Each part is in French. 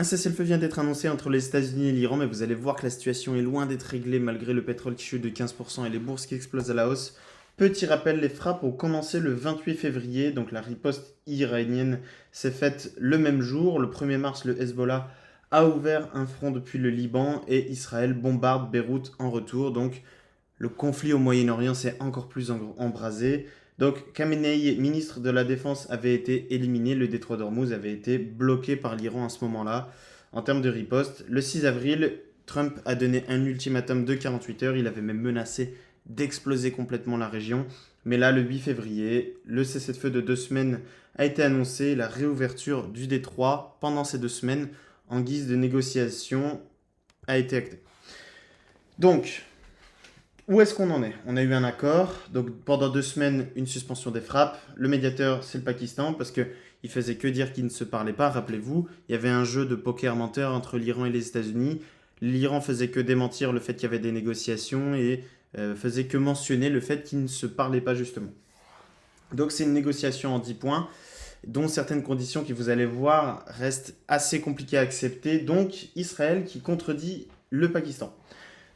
Un cessez-le-feu vient d'être annoncé entre les États-Unis et l'Iran, mais vous allez voir que la situation est loin d'être réglée malgré le pétrole qui chute de 15% et les bourses qui explosent à la hausse. Petit rappel, les frappes ont commencé le 28 février, donc la riposte iranienne s'est faite le même jour. Le 1er mars, le Hezbollah a ouvert un front depuis le Liban et Israël bombarde Beyrouth en retour. Donc le conflit au Moyen-Orient s'est encore plus embrasé. Donc Khamenei, ministre de la Défense, avait été éliminé. Le détroit d'Ormuz avait été bloqué par l'Iran à ce moment-là. En termes de riposte, le 6 avril, Trump a donné un ultimatum de 48 heures. Il avait même menacé d'exploser complètement la région. Mais là, le 8 février, le cessez-le-feu de 2 semaines a été annoncé. La réouverture du détroit pendant ces 2 semaines, en guise de négociation, a été actée. Donc, où est-ce qu'on en est? On a eu un accord, donc pendant 2 semaines, une suspension des frappes. Le médiateur, c'est le Pakistan, parce qu'il faisait que dire qu'ils ne se parlaient pas. Rappelez-vous, il y avait un jeu de poker menteur entre l'Iran et les États-Unis. L'Iran faisait que démentir le fait qu'il y avait des négociations et faisait que mentionner le fait qu'ils ne se parlaient pas justement. Donc c'est une négociation en 10 points, dont certaines conditions qui, vous allez voir, restent assez compliquées à accepter. Donc Israël qui contredit le Pakistan.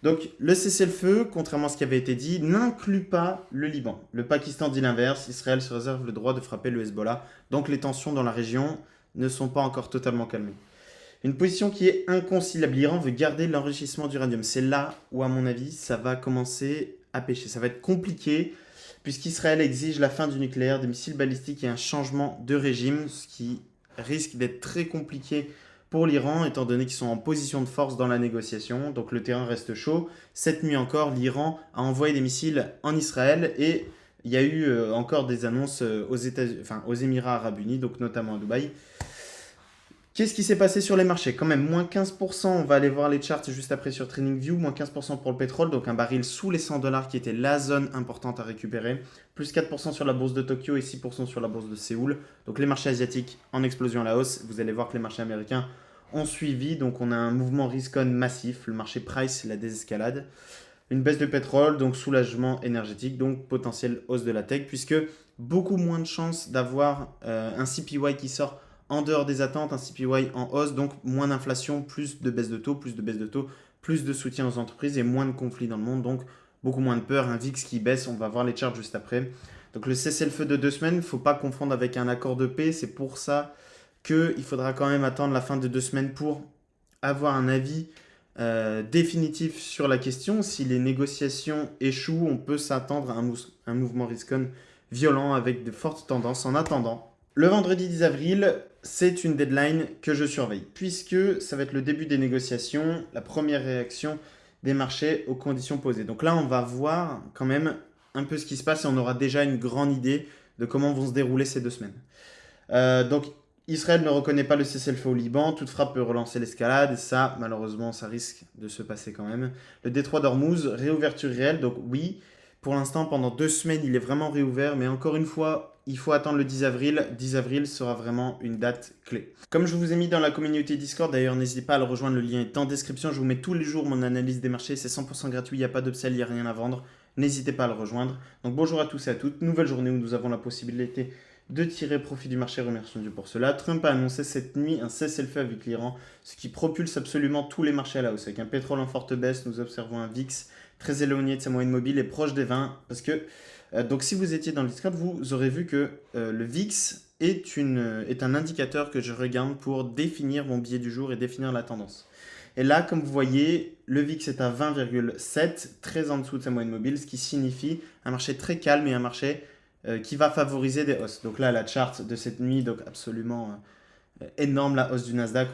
Donc le cessez-le-feu, contrairement à ce qui avait été dit, n'inclut pas le Liban. Le Pakistan dit l'inverse, Israël se réserve le droit de frapper le Hezbollah. Donc les tensions dans la région ne sont pas encore totalement calmées. Une position qui est inconciliable. L'Iran veut garder l'enrichissement d'uranium. C'est là où, à mon avis, ça va commencer à pêcher. Ça va être compliqué puisqu'Israël exige la fin du nucléaire, des missiles balistiques et un changement de régime, ce qui risque d'être très compliqué pour l'Iran, étant donné qu'ils sont en position de force dans la négociation. Donc le terrain reste chaud. Cette nuit encore, l'Iran a envoyé des missiles en Israël et il y a eu encore des annonces aux Émirats arabes unis, donc notamment à Dubaï. Qu'est-ce qui s'est passé sur les marchés? Quand même, moins 15%, on va aller voir les charts juste après sur TradingView, moins 15% pour le pétrole, donc un baril sous les 100 dollars qui était la zone importante à récupérer, plus 4% sur la bourse de Tokyo et 6% sur la bourse de Séoul. Donc les marchés asiatiques en explosion à la hausse, vous allez voir que les marchés américains ont suivi, donc on a un mouvement risk-on massif, le marché price la désescalade. Une baisse de pétrole, donc soulagement énergétique, donc potentielle hausse de la tech, puisque beaucoup moins de chances d'avoir un CPY qui sort en dehors des attentes, un CPY en hausse, donc moins d'inflation, plus de baisse de taux, plus de soutien aux entreprises et moins de conflits dans le monde, donc beaucoup moins de peur, un VIX qui baisse, on va voir les charts juste après. Donc le cessez-le-feu de 2 semaines, il ne faut pas confondre avec un accord de paix, c'est pour ça qu'il faudra quand même attendre la fin de 2 semaines pour avoir un avis définitif sur la question. Si les négociations échouent, on peut s'attendre à un mouvement risk-on violent avec de fortes tendances. En attendant, le vendredi 10 avril, c'est une deadline que je surveille, puisque ça va être le début des négociations, la première réaction des marchés aux conditions posées. Donc là, on va voir quand même un peu ce qui se passe et on aura déjà une grande idée de comment vont se dérouler ces 2 semaines. Donc Israël ne reconnaît pas le cessez-le-feu au Liban, toute frappe peut relancer l'escalade, et ça, malheureusement, ça risque de se passer quand même. Le détroit d'Ormuz, réouverture réelle, donc oui, pour l'instant, pendant 2 semaines, il est vraiment réouvert, mais encore une fois, il faut attendre le 10 avril. 10 avril sera vraiment une date clé. Comme je vous ai mis dans la communauté Discord, d'ailleurs, n'hésitez pas à le rejoindre, le lien est en description. Je vous mets tous les jours mon analyse des marchés, c'est 100% gratuit, il n'y a pas d'upsell, il n'y a rien à vendre. N'hésitez pas à le rejoindre. Donc bonjour à tous et à toutes, nouvelle journée où nous avons la possibilité de tirer profit du marché, remercions Dieu pour cela. Trump a annoncé cette nuit un cessez-le-feu avec l'Iran, ce qui propulse absolument tous les marchés à la hausse. Avec un pétrole en forte baisse, nous observons un VIX très éloigné de sa moyenne mobile et proche des 20, parce que donc si vous étiez dans le Discord, vous aurez vu que le VIX est un indicateur que je regarde pour définir mon billet du jour et définir la tendance. Et là, comme vous voyez, le VIX est à 20,7, très en dessous de sa moyenne mobile, ce qui signifie un marché très calme et un marché qui va favoriser des hausses. Donc là, la charte de cette nuit, donc absolument énorme, la hausse du Nasdaq.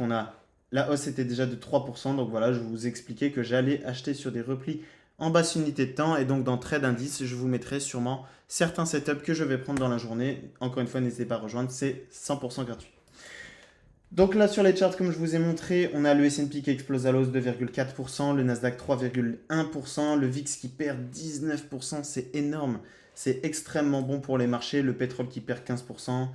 La hausse était déjà de 3%, donc voilà, je vous expliquais que j'allais acheter sur des replis en basse unité de temps, et donc dans Trade Indice, je vous mettrai sûrement certains setups que je vais prendre dans la journée. Encore une fois, n'hésitez pas à rejoindre, c'est 100% gratuit. Donc là, sur les charts, comme je vous ai montré, on a le S&P qui explose à l'hausse 2,4%, le Nasdaq 3,1%, le VIX qui perd 19%, c'est énorme. C'est extrêmement bon pour les marchés, le pétrole qui perd 15%,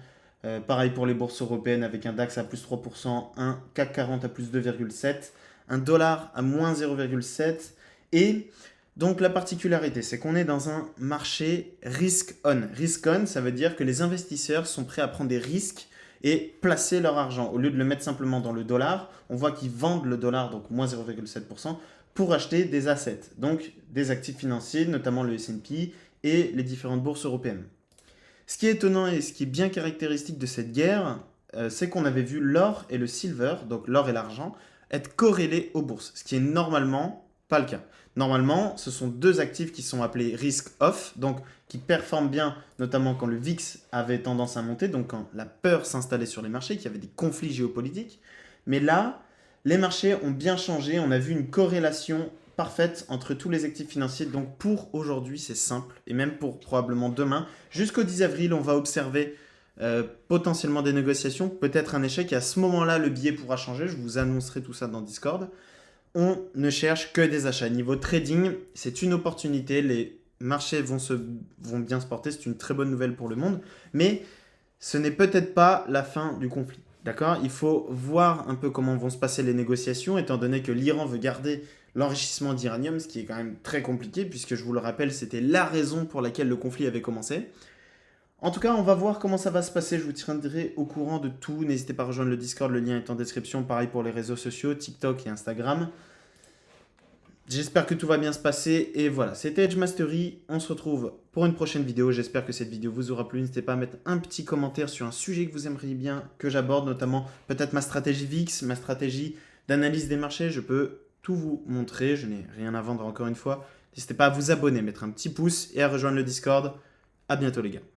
pareil pour les bourses européennes avec un DAX à plus 3%, un CAC 40 à plus 2,7%, un dollar à moins 0,7%, et donc la particularité, c'est qu'on est dans un marché risk-on. Risk-on, ça veut dire que les investisseurs sont prêts à prendre des risques et placer leur argent. Au lieu de le mettre simplement dans le dollar, on voit qu'ils vendent le dollar, donc moins 0,7%, pour acheter des assets, donc des actifs financiers, notamment le S&P et les différentes bourses européennes. Ce qui est étonnant et ce qui est bien caractéristique de cette guerre, c'est qu'on avait vu l'or et le silver, donc l'or et l'argent, être corrélés aux bourses, ce qui est normalement pas le cas. Normalement, ce sont deux actifs qui sont appelés risk-off, donc qui performent bien, notamment quand le VIX avait tendance à monter, donc quand la peur s'installait sur les marchés, qu'il y avait des conflits géopolitiques. Mais là, les marchés ont bien changé, on a vu une corrélation parfaite entre tous les actifs financiers. Donc pour aujourd'hui, c'est simple, et même pour probablement demain, jusqu'au 10 avril, on va observer potentiellement des négociations, peut-être un échec, et à ce moment-là, le billet pourra changer, je vous annoncerai tout ça dans Discord. On ne cherche que des achats. Niveau trading, c'est une opportunité, les marchés vont bien se porter, c'est une très bonne nouvelle pour le monde, mais ce n'est peut-être pas la fin du conflit. D'accord? Il faut voir un peu comment vont se passer les négociations, étant donné que l'Iran veut garder l'enrichissement d'uranium, ce qui est quand même très compliqué, puisque je vous le rappelle, c'était la raison pour laquelle le conflit avait commencé. En tout cas, on va voir comment ça va se passer. Je vous tiendrai au courant de tout. N'hésitez pas à rejoindre le Discord, le lien est en description. Pareil pour les réseaux sociaux, TikTok et Instagram. J'espère que tout va bien se passer. Et voilà, c'était Edge Mastery. On se retrouve pour une prochaine vidéo. J'espère que cette vidéo vous aura plu. N'hésitez pas à mettre un petit commentaire sur un sujet que vous aimeriez bien que j'aborde, notamment peut-être ma stratégie VIX, ma stratégie d'analyse des marchés. Je peux tout vous montrer. Je n'ai rien à vendre encore une fois. N'hésitez pas à vous abonner, mettre un petit pouce et à rejoindre le Discord. À bientôt les gars.